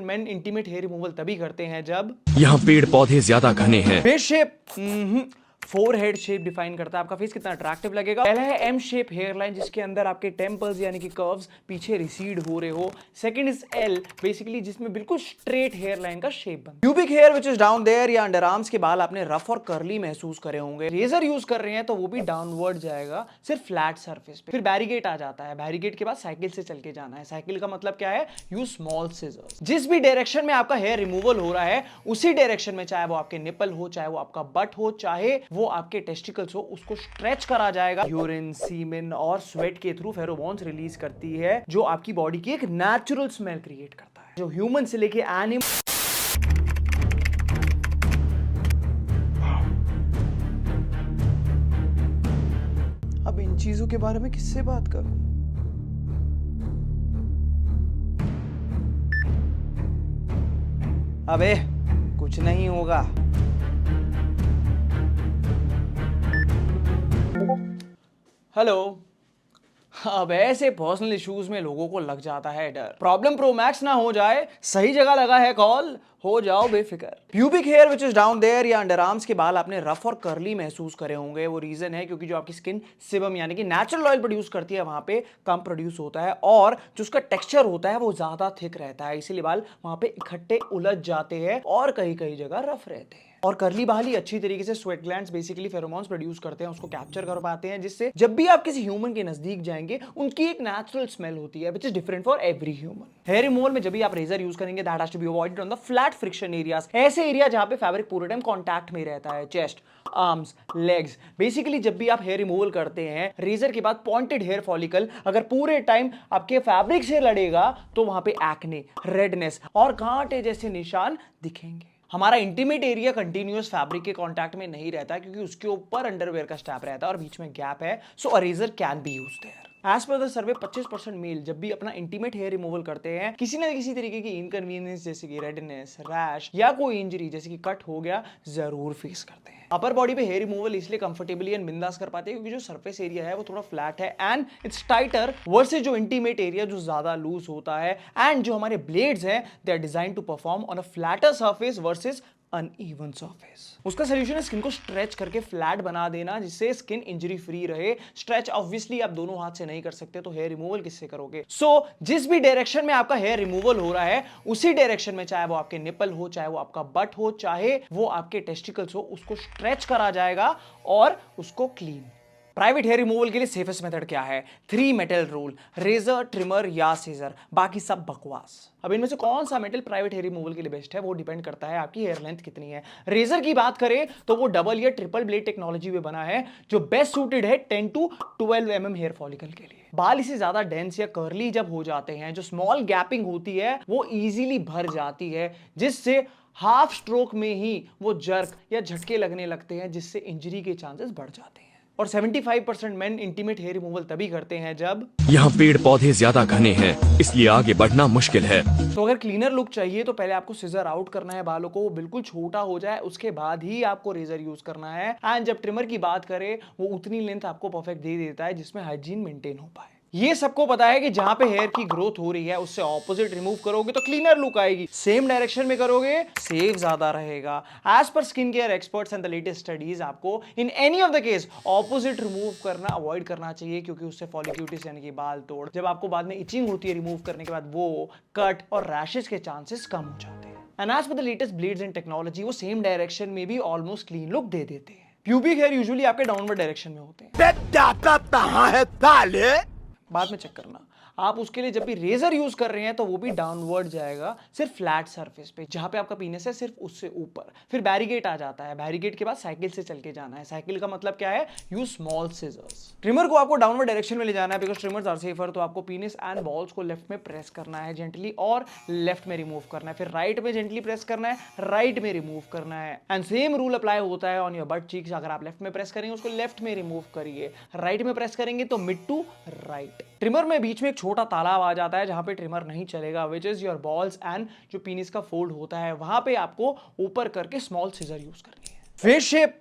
Main intimate hair removal तभी करते हैं जब यहाँ पेड़ पौधे ज्यादा घने हैं। Face shape, four head shape define करता है आपका फेस कितना अट्रैक्टिव लगेगा। पहला है एम शेप हेयर लाइन, जिसके अंदर आपके टेम्पल्स यानी कि कर्व्स पीछे रिसीड हो रहे हो। सेकंड इज एल, बेसिकली जिसमें बिल्कुल स्ट्रेट हेयर लाइन का शेप बन। Pubic hair which is down there या अंडर आर्म्स के बाल आपने रफ और कर्ली महसूस करे होंगे। रेजर यूज कर रहे हैं तो वो भी डाउनवर्ड जाएगा, सिर्फ फ्लैट सरफेस पे। फिर बैरिगेट आ जाता है, बैरिगेट के बाद साइकिल से चल के जाना है। साइकिल का मतलब क्या है, यूज स्मॉल सीजर्स। जिस भी डायरेक्शन में आपका हेयर रिमूवल हो रहा है उसी डायरेक्शन में, चाहे वो आपके निपल हो, चाहे वो आपका बट हो, चाहे वो आपके टेस्टिकल्स हो, उसको स्ट्रेच करा जाएगा। यूरिन, सीमेन और स्वेट के थ्रू फेरोमोन्स रिलीज करती है, जो आपकी बॉडी की एक नेचुरल स्मेल क्रिएट करता है, जो ह्यूमन से लेके एनिमल। अब इन चीजों के बारे में किससे बात करूं? अबे कुछ नहीं होगा। हेलो। अब ऐसे पर्सनल इश्यूज में लोगों को लग जाता है डर, प्रॉब्लम प्रो मैक्स ना हो जाए। सही जगह लगा है कॉल, हो जाओ बेफिक्र। Pubic hair which is down there या अंडर आर्म्स के बाल आपने रफ और कर्ली महसूस करे होंगे। वो रीजन है क्योंकि जो आपकी स्किन सिबम यानी कि नेचुरल ऑयल प्रोड्यूस करती है, वहां पे कम प्रोड्यूस होता है और जो उसका टेक्सचर होता है वो ज्यादा थिक रहता है, इसीलिए बाल वहां पे इकट्ठे उलझ जाते हैं और कई कई जगह रफ रहते हैं। और कर्ली बाल ही अच्छी तरीके से sweat glands basically pheromones produce करते हैं, उसको कैप्चर कर पाते हैं, जिससे जब भी आप किसी ह्यूमन के नजदीक जाएंगे उनकी एक नेचुरल स्मेल होती है, which is different for every human. Hair removal में जब भी आप रेजर यूज करेंगे, that has to be avoided on the flat friction areas. ऐसे एरिया जहां पे फैब्रिक पूरे टाइम कांटेक्ट में रहता है, चेस्ट, आर्म्स, लेग्स। बेसिकली जब भी आप हेयर रिमूवल करते हैं, रेजर के बाद पॉइंटेड हेयर फॉलिकल अगर पूरे टाइम आपके फैब्रिक से लड़ेगा तो वहां पे एक्ने, रेडनेस और कांटे जैसे निशान दिखेंगे। हमारा इंटीमेट एरिया कंटिन्यूअस फैब्रिक के कांटेक्ट में नहीं रहता क्योंकि उसके ऊपर अंडरवेयर का स्टैप रहता है और बीच में गैप है, so a razor can be used there. As per the survey 25% male जब भी अपना इंटीमेट हेयर रिमूवल करते हैं, किसी ना किसी तरीके की इनकन्वीनियंस जैसे कि रेडनेस, रैश या कोई इंजरी जैसे कि कट हो गया जरूर फेस करते हैं। अपर बॉडी पे हेयर रिमूवल इसलिए कंफर्टेबली एंड बिंदास कर पाते हैं क्योंकि जो सरफेस एरिया है वो थोड़ा फ्लैट है एंड इट्स टाइटर वर्सेस जो इंटीमेट एरिया जो ज्यादा लूज होता है। एंड जो हमारे ब्लेड्स हैं they are design to perform on a flatter surface versus uneven surface. उसका सोल्यूशन है स्किन को स्ट्रेच करके फ्लैट बना देना, जिससे स्किन इंजरी फ्री रहे। स्ट्रेच ऑब्वियसली आप दोनों हाथ से नहीं कर सकते, तो हेयर रिमूवल किससे करोगे? जिस भी डायरेक्शन में आपका हेयर रिमूवल हो रहा है उसी डायरेक्शन में, चाहे वो आपके निपल हो, चाहे वो आपका बट हो, चाहे वो आपके टेस्टिकल्स हो, उसको स्ट्रेच करा जाएगा और उसको क्लीन। प्राइवेट हेयर रिमूवल के लिए सेफेस्ट मेथड क्या है? 3 मेटल रूल, रेजर, ट्रिमर या सीजर, बाकी सब बकवास। अब इनमें से कौन सा मेटल प्राइवेट हेयर रिमूवल के लिए बेस्ट है वो डिपेंड करता है आपकी हेयर लेंथ कितनी है। रेजर की बात करें तो वो डबल या ट्रिपल ब्लेड टेक्नोलॉजी में बना है, जो बेस्ट सूटेड है 10 to 12 mm हेयर फॉलिकल के लिए। बाल इसे ज्यादा डेंस या कर्ली जब हो जाते हैं, जो स्मॉल गैपिंग होती है वो इजीली भर जाती है, जिससे हाफ स्ट्रोक में ही वो जर्क या झटके लगने लगते हैं, जिससे इंजरी के चांसेस बढ़ जाते हैं। और 75% मेन इंटीमेट हेयर रिमूवल तभी करते हैं जब यहाँ पेड़ पौधे ज्यादा घने हैं, इसलिए आगे बढ़ना मुश्किल है। तो अगर क्लीनर लुक चाहिए तो पहले आपको सिजर आउट करना है बालों को, वो बिल्कुल छोटा हो जाए, उसके बाद ही आपको रेजर यूज करना है। एंड जब ट्रिमर की बात करें, वो उतनी लेंथ आपको परफेक्ट दे देता है जिसमें हाइजीन मेंटेन हो पाए। ये सबको पता है कि जहां पे हेयर की ग्रोथ हो रही है उससे ऑपोजिट रिमूव करोगे तो क्लीनर लुक आएगी, सेम डायरेक्शन में करोगे सेफ ज्यादा रहेगा। As per skin care experts and the latest studies, आपको in any of the case opposite remove करना अवॉइड करना चाहिए, क्योंकि उससे फॉलिक्यूटिस यानी कि बाल तोड़, जब आपको बाद में इचिंग होती है रिमूव करने के बाद, वो कट और रैशेस के चांसेस कम हो जाते हैं। And as per the latest blades and technology, वो सेम डायरेक्शन में भी ऑलमोस्ट क्लीन लुक दे देते हैं। प्यूबिक हेयर यूजुअली आपके डाउनवर्ड डायरेक्शन में होते हैं, बाद में चेक करना। आप उसके लिए जब भी रेजर यूज कर रहे हैं तो वो भी डाउनवर्ड जाएगा, सिर्फ फ्लैट सरफेस पे, जहां पे आपका पीनस है सिर्फ उससे ऊपर। फिर बैरिगेट आ जाता है, बैरिगेट के बाद साइकिल से चल के जाना है। साइकिल का मतलब क्या है? Use small seizures. ट्रिमर को आपको डाउनवर्ड डायरेक्शन में ले जाना है बिकॉज ट्रिमर्स आर सेफर, तो आपको पीनस एंड बॉल्स को लेफ्ट में प्रेस करना है जेंटली और लेफ्ट में रिमूव करना है। फिर राइट में जेंटली प्रेस करना है, राइट में रिमूव करना है। एंड सेम रूल अप्लाई होता है ऑन योर बट चीक्स। अगर आप लेफ्ट में प्रेस करेंगे उसको लेफ्ट में रिमूव करिए, राइट में प्रेस करेंगे तो मिड टू राइट। ट्रिमर में बीच में एक छोटा तालाब आ जाता है जहां पे ट्रिमर नहीं चलेगा, which is your balls and जो पीनिस का फोल्ड होता है, वहां पे आपको ऊपर करके स्मॉल सीजर यूज करनी है। Face shape,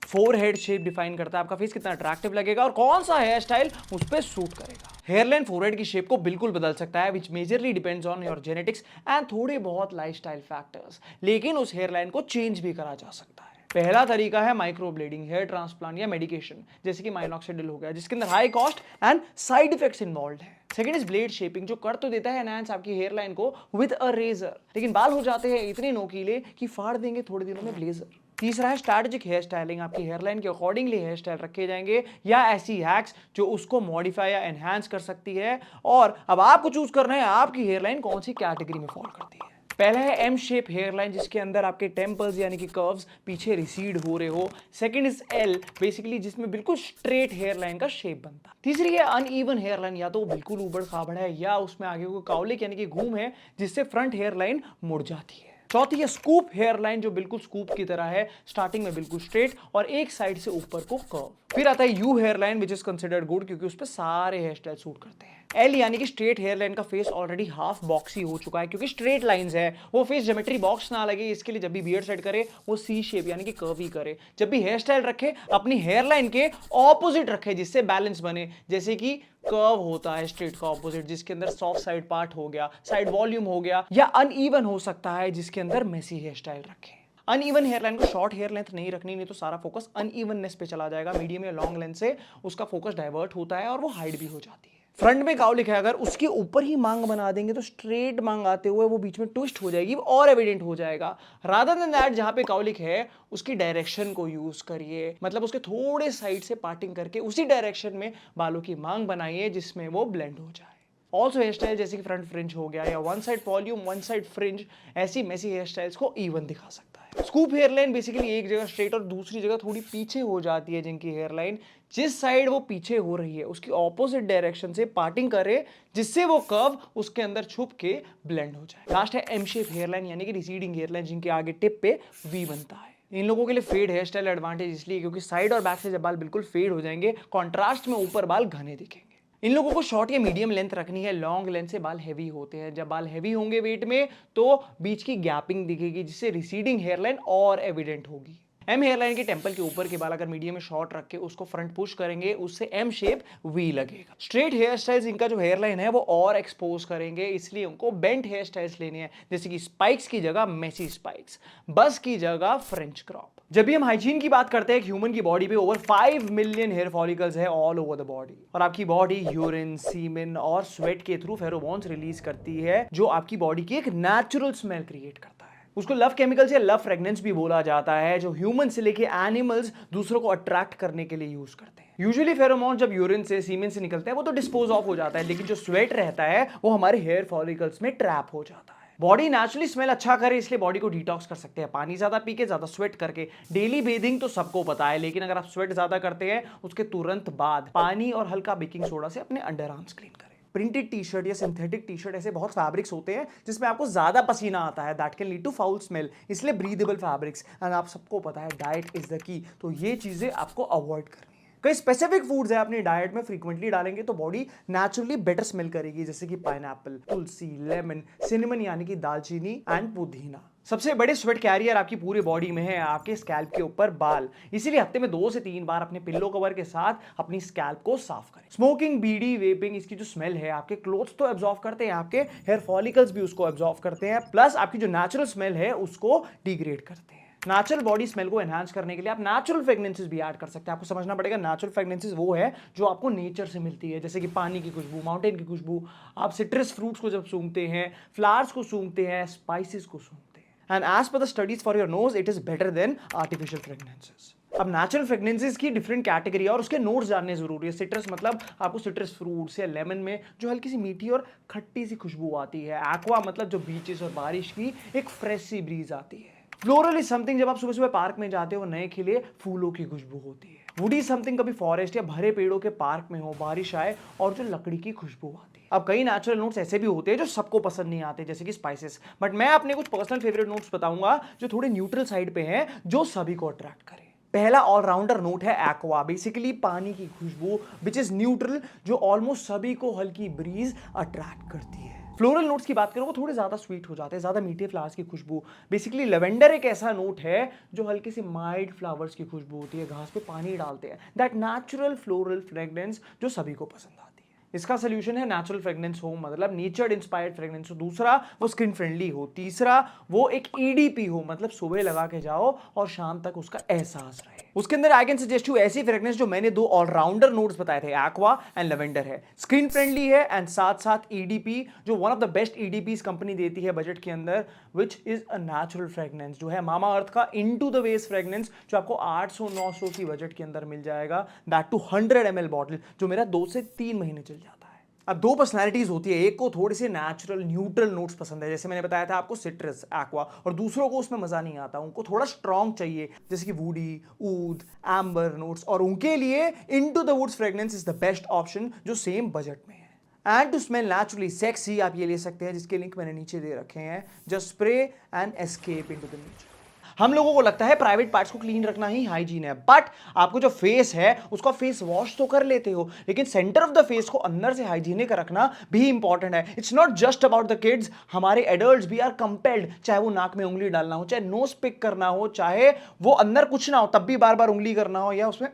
four head shape define करता है आपका फेस कितना अट्रैक्टिव लगेगा और कौन सा हेयर स्टाइल उस पर सूट करेगा। हेयरलाइन फोरहेड की शेप को बिल्कुल बदल सकता है, which majorly depends on your genetics and थोड़े बहुत लाइफस्टाइल फैक्टर्स, लेकिन उस हेयरलाइन को चेंज भी करा जा सकता है। पहला तरीका है माइक्रोब्लेडिंग, हेयर ट्रांसप्लांट या मेडिकेशन, जैसे कि माइनॉक्सिडिल हो गया, जिसके अंदर high cost and side effects involve है। सेकंड इज ब्लेड शेपिंग, जो कर तो देता है एनहांस आपकी हेयरलाइन को विद अ रेजर, लेकिन बाल हो जाते हैं इतने नोकीले कि फाड़ देंगे थोड़े दिनों में ब्लेजर। तीसरा है स्ट्रैटेजिक हेयर स्टाइलिंग, आपकी हेयरलाइन के अकॉर्डिंगली हेयर स्टाइल रखे जाएंगे या ऐसी हैक्स जो उसको मॉडिफाई या एनहांस कर सकती है, और अब आपको चूज करना है आपकी हेयरलाइन कौन सी कैटेगरी में फॉल करती है। पहला है एम शेप हेयरलाइन, जिसके अंदर आपके टेम्पल्स यानी कि कर्व्स पीछे रिसीड हो रहे हो। सेकंड इज एल, बेसिकली जिसमें बिल्कुल स्ट्रेट हेयरलाइन का शेप बनता है। तीसरी है अनइवन हेयरलाइन, या तो वो बिल्कुल ऊबड़ खाबड़ है या उसमें आगे को काउलिक यानी कि घूम है, जिससे फ्रंट हेयरलाइन मुड़ जाती है। चौथी है स्कूप हेयरलाइन, जो बिल्कुल स्कूप की तरह है, स्टार्टिंग में बिल्कुल स्ट्रेट और एक साइड से ऊपर को कर्व। फिर आता है you hairline, which is considered good क्योंकि उस पर सारे हेयर स्टाइल सूट करते हैं। एल यानी कि स्ट्रेट हेयरलाइन का फेस ऑलरेडी हाफ बॉक्सी हो चुका है, क्योंकि स्ट्रेट लाइंस है, वो फेस ज्योमेट्री बॉक्स ना लगे इसके लिए जब भी बियर्ड सेट करे वो सी शेप यानी कि कर्व ही करे। जब भी हेयर स्टाइल रखे अपनी हेयरलाइन के ऑपोजिट रखे, जिससे बैलेंस बने, जैसे कि कर्व होता है स्ट्रेट का ऑपोजिट, जिसके अंदर सॉफ्ट साइड पार्ट हो गया, साइड वॉल्यूम हो गया, या अनइवन हो सकता है जिसके अंदर मेसी हेयर स्टाइल रखें। अनइवन हेयरलाइन को शॉर्ट हेयर लेंथ नहीं रखनी, नहीं तो सारा फोकस अनइवननेस पे चला जाएगा। मीडियम या लॉन्ग लेंथ से उसका फोकस डाइवर्ट होता है और वो हाइड भी हो जाती है। फ्रंट में काउलिक है, अगर उसके ऊपर ही मांग बना देंगे तो स्ट्रेट मांग आते हुए वो बीच में ट्विस्ट हो जाएगी और एविडेंट हो जाएगा। रादर देन दैट, जहां पे काउलिक है उसकी डायरेक्शन को यूज करिए, मतलब उसके थोड़े साइड से पार्टिंग करके उसी डायरेक्शन में बालों की मांग बनाइए जिसमें वो ब्लेंड हो जाए। ऑल्सो हेयर स्टाइल जैसे कि फ्रंट फ्रिंज हो गया या one side volume one side fringe, ऐसी मेसी हेयर स्टाइल्स को इवन दिखा सकता है। स्कूप हेयरलाइन बेसिकली एक जगह स्ट्रेट और दूसरी जगह थोड़ी पीछे हो जाती है, जिनकी हेयरलाइन जिस साइड वो पीछे हो रही है उसकी ऑपोजिट डायरेक्शन से पार्टिंग करे, जिससे वो कर्व उसके अंदर छुप के ब्लेंड हो जाए। लास्ट है एम शेप हेयरलाइन यानी कि रिसीडिंग हेयरलाइन, जिनके आगे टिप पे वी बनता है। इन लोगों के लिए फेड हेयर स्टाइल एडवांटेज इसलिए क्योंकि साइड और बैक से जब बाल बिल्कुल फेड हो जाएंगे, कॉन्ट्रास्ट में ऊपर बाल घने दिखेंगे। इन लोगों को शॉर्ट या मीडियम लेंथ रखनी है, लॉन्ग लेंथ से बाल हैवी होते हैं। जब बाल हैवी होंगे वेट में तो बीच की गैपिंग दिखेगी, जिससे रिसीडिंग हेयरलाइन और एविडेंट होगी। एम हेयरलाइन के टेंपल के ऊपर के बाल अगर मीडियम में शॉर्ट रख के उसको फ्रंट पुश करेंगे, उससे एम शेप वी लगेगा। स्ट्रेट हेयर स्टाइल्स इनका जो हेयरलाइन है वो और एक्सपोज करेंगे, इसलिए उनको बेंट हेयर स्टाइल्स लेनी है, जैसे कि स्पाइक्स की जगह मेसी स्पाइक्स, बस की जगह फ्रेंच क्रॉप। जब भी हम हाइजीन की बात करते हैं, ह्यूमन की बॉडी पे ओवर 5 मिलियन हेयर फॉलिकल्स है ऑल ओवर द बॉडी, और आपकी बॉडी यूरिन, सीमेन और स्वेट के थ्रू फेरोमोन्स रिलीज करती है, जो आपकी बॉडी की एक नेचुरल स्मेल क्रिएट करता है। उसको लव केमिकल्स या लव फ्रेग्रेंस भी बोला जाता है, जो ह्यूमन से लेके एनिमल्स दूसरों को अट्रैक्ट करने के लिए यूज करते हैं। यूजुअली फेरोमोन जब यूरिन से, सीमेन से निकलते हैं वो तो डिस्पोज ऑफ हो जाता है, लेकिन जो स्वेट रहता है वो हमारे हेयर फॉलिकल्स में ट्रैप हो जाता है। बॉडी नेचुरली स्मेल अच्छा करे, इसलिए बॉडी को डिटॉक्स कर सकते हैं पानी ज्यादा पी के, ज्यादा स्वेट करके। डेली बेथिंग तो सबको पता है, लेकिन अगर आप स्वेट ज्यादा करते हैं उसके तुरंत बाद पानी और हल्का बेकिंग सोडा से अपने अंडर आर्म्स क्लीन करें। प्रिंटेड टी शर्ट या सिंथेटिक टी शर्ट, ऐसे बहुत फैब्रिक्स होते हैं जिसमें आपको ज्यादा पसीना आता है, that can lead to foul smell, इसलिए ब्रीदेबल फैब्रिक्स, एंड आप सबको पता है डाइट इज द की, तो ये चीजें आपको अवॉइड करनी है। कई स्पेसिफिक फूड्स है अपनी डाइट में फ्रीक्वेंटली डालेंगे तो बॉडी नेचुरली बेटर स्मेल करेगी, जैसे कि पाइनएप्पल, तुलसी, लेमन, सिनेमन यानी कि दालचीनी एंड पुदीना। सबसे बड़े स्वेट कैरियर आपकी पूरी बॉडी में है आपके स्कैल्प के ऊपर बाल, इसीलिए हफ्ते में 2 से 3 बार अपने पिल्लो कवर के साथ अपनी स्कैल्प को साफ करें। स्मोकिंग, बीड़ी, वेपिंग, इसकी जो स्मेल है आपके क्लोथ्स तो एब्जॉर्ब करते हैं, आपके हेयर फॉलिकल्स भी उसको एब्जॉर्ब करते हैं, प्लस आपकी जो नेचुरल स्मेल है उसको डिग्रेड करते हैं। नेचुरल बॉडी स्मेल को एनहांस करने के लिए आप नेचुरल फ्रेग्रेंसेस भी ऐड कर सकते हैं। आपको समझना पड़ेगा नेचुरल फ्रेग्रेंसेस वो है जो आपको नेचर से मिलती है, जैसे कि पानी की खुशबू, माउंटेन की खुशबू, आप सिट्रस फ्रूट्स को जब सूंघते हैं, फ्लावर्स को सूंघते हैं, स्पाइसेस को सूंघते हैं। And as per the studies for your nose, it is better than artificial fragrances. अब नेचुरल फ्रेग्रेंसेस की डिफरेंट कैटेगरी है और उसके नोट्स जानने जरूरी है। सिट्रस मतलब आपको सिट्रस फ्रूट्स या लेमन में जो हल्की सी मीठी और खट्टी सी खुशबू आती है। एक्वा मतलब जो बीचेस और बारिश की एक फ्रेश सी ब्रीज आती है। फ्लोरल इज समथिंग जब आप सुबह सुबह पार्क में जाते हो, नए खिले फूलों की खुशबू होती है। वुडी समथिंग कभी फॉरेस्ट या भरे पेड़ों के पार्क में हो, बारिश आए और जो लकड़ी की खुशबू आती है। अब कई नेचुरल नोट्स ऐसे भी होते हैं जो सबको पसंद नहीं आते, जैसे कि स्पाइसेस, बट मैं अपने कुछ पर्सनल फेवरेट नोट्स बताऊंगा जो थोड़े न्यूट्रल साइड पे हैं, जो सभी को अट्रैक्ट करें। पहला ऑलराउंडर नोट है एक्वा, बेसिकली पानी की खुशबू, विच इज न्यूट्रल, जो ऑलमोस्ट सभी को हल्की ब्रीज अट्रैक्ट करती है। फ्लोरल नोट्स की बात करो वो थोड़े ज्यादा स्वीट हो जाते हैं, ज्यादा मीठे फ्लावर्स की खुशबू। बेसिकली लेवेंडर एक ऐसा नोट है जो हल्के से माइल्ड फ्लावर्स की खुशबू होती है, घास पे पानी डालते हैं, दैट नेचुरल फ्लोरल फ्रेग्रेंस जो सभी को पसंद आती है। इसका सोल्यूशन है नेचुरल फ्रेग्रेंस हो, मतलब नेचर इंस्पायर्ड फ्रेग्रेंस हो। दूसरा वो स्किन फ्रेंडली हो। तीसरा वो एक ईडीपी हो, मतलब सुबह लगा के जाओ और शाम तक उसका एहसास रहे। उसके अंदर आई कैन सजेस्ट यू ऐसी फ्रेग्रेंस जो मैंने 2 ऑलराउंडर नोट्स बताए थे, एक्वा एंड लेवेंडर है, स्किन फ्रेंडली है एंड साथ साथ ईडीपी जो one of the best EDPs company देती है बजट के अंदर, which is a natural fragrance जो है मामा अर्थ का इनटू द वेस्ट फ्रेग्रेंस, जो आपको 800-900 की बजट के अंदर मिल जाएगा, दैट टू 100 ml बॉटल, जो मेरा 2 से 3 महीने चल जाता है। अब 2 पर्सनालिटीज होती है, एक को थोड़ी सी नेचुरल न्यूट्रल नोट्स पसंद है, जैसे मैंने बताया था आपको सिट्रस, एक्वा, और दूसरों को उसमें मजा नहीं आता, उनको थोड़ा स्ट्रॉन्ग चाहिए जैसे कि वुडी, ऊद, एम्बर नोट्स, और उनके लिए into the woods fragrance is the best option जो सेम बजट में है। And to smell naturally sexy आप ये ले सकते हैं, जिसके लिंक मैंने नीचे दे रखे हैं, just spray and escape into the nature. हम लोगों को लगता है प्राइवेट पार्ट्स को क्लीन रखना ही हाइजीन है, बट आपको जो फेस है उसका फेस वॉश तो कर लेते हो, लेकिन सेंटर ऑफ द फेस को अंदर से हाइजीनिक रखना भी इंपॉर्टेंट है। It's not just about the kids, हमारे एडल्ट्स भी आर कंपेल्ड, चाहे वो नाक में उंगली डालना हो, चाहे नोज पिक करना हो, चाहे वो अंदर कुछ ना हो तब भी बार बार उंगली करना हो, या उसमें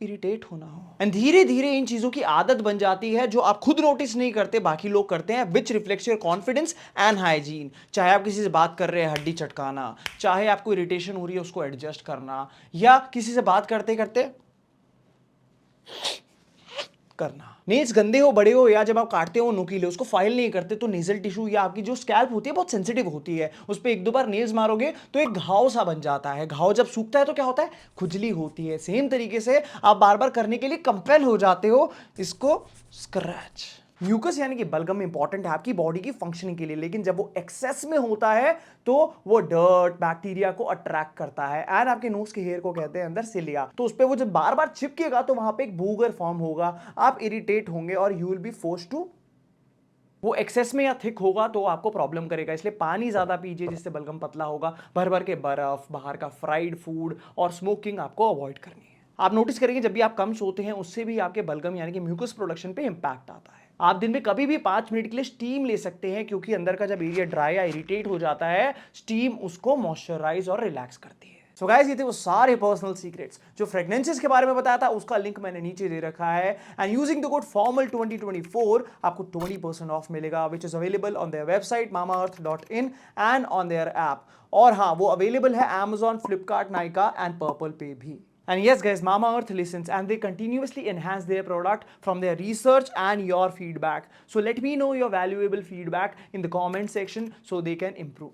इरिटेट होना हो। एंड धीरे धीरे इन चीजों की आदत बन जाती है जो आप खुद नोटिस नहीं करते, बाकी लोग करते हैं, विच reflects your confidence and hygiene. चाहे आप किसी से बात कर रहे हैं हड्डी चटकाना, चाहे आपको इरिटेशन हो रही है उसको एडजस्ट करना, या किसी से बात करते करते करना। नेल्स गंदे हो, बड़े हो, या जब आप काटते हो नुकीले, उसको फाइल नहीं करते तो नेजल टिश्यू या आपकी जो स्कैल्प होती है बहुत सेंसिटिव होती है, उस पर 1-2 बार नेल्स मारोगे तो एक घाव सा बन जाता है। घाव जब सूखता है तो क्या होता है, खुजली होती है। सेम तरीके से आप बार बार करने के लिए कंपेल हो जाते हो इसको स्क्रैच। म्यूकस यानी कि बलगम इंपॉर्टेंट है आपकी बॉडी की फंक्शनिंग के लिए, लेकिन जब वो एक्सेस में होता है तो वो डर्ट बैक्टीरिया को अट्रैक्ट करता है, एंड आपके नोज के हेयर को कहते हैं अंदर सिलिया, तो उस पर वो जब बार बार चिपकेगा तो वहां पे एक बूगर फॉर्म होगा, आप इरिटेट होंगे और you will be forced to, वो एक्सेस में या थिक होगा तो आपको प्रॉब्लम करेगा। इसलिए पानी ज्यादा पीजिए जिससे बलगम पतला होगा। भर भर के बर्फ, बाहर का फ्राइड फूड और स्मोकिंग आपको अवॉइड करनी है। आप नोटिस करेंगे जब भी आप कम सोते हैं उससे भी आपके बलगम यानी कि म्यूकस प्रोडक्शन पे इंपैक्ट आता है। आप दिन में कभी भी 5 मिनट के लिए स्टीम ले सकते हैं, क्योंकि अंदर का जब एरिया ड्राई या इरिटेट हो जाता है, स्टीम उसको मॉइस्चराइज और रिलैक्स करती है। सो गाइस, ये थे वो सारे पर्सनल सीक्रेट्स जो फ्रेग्रेंसेस के बारे में बताया था, उसका लिंक मैंने नीचे दे रखा है। And using the code formal 2024 आपको 20% ऑफ मिलेगा, which is available on their website mamaearth.in and on their app. और हाँ, वो अवेलेबल है Amazon, Flipkart, Nykaa and purple पे भी। And yes guys, Mamaearth listens and they continuously enhance their product from their research and your feedback. So let me know your valuable feedback in the comment section so they can improve.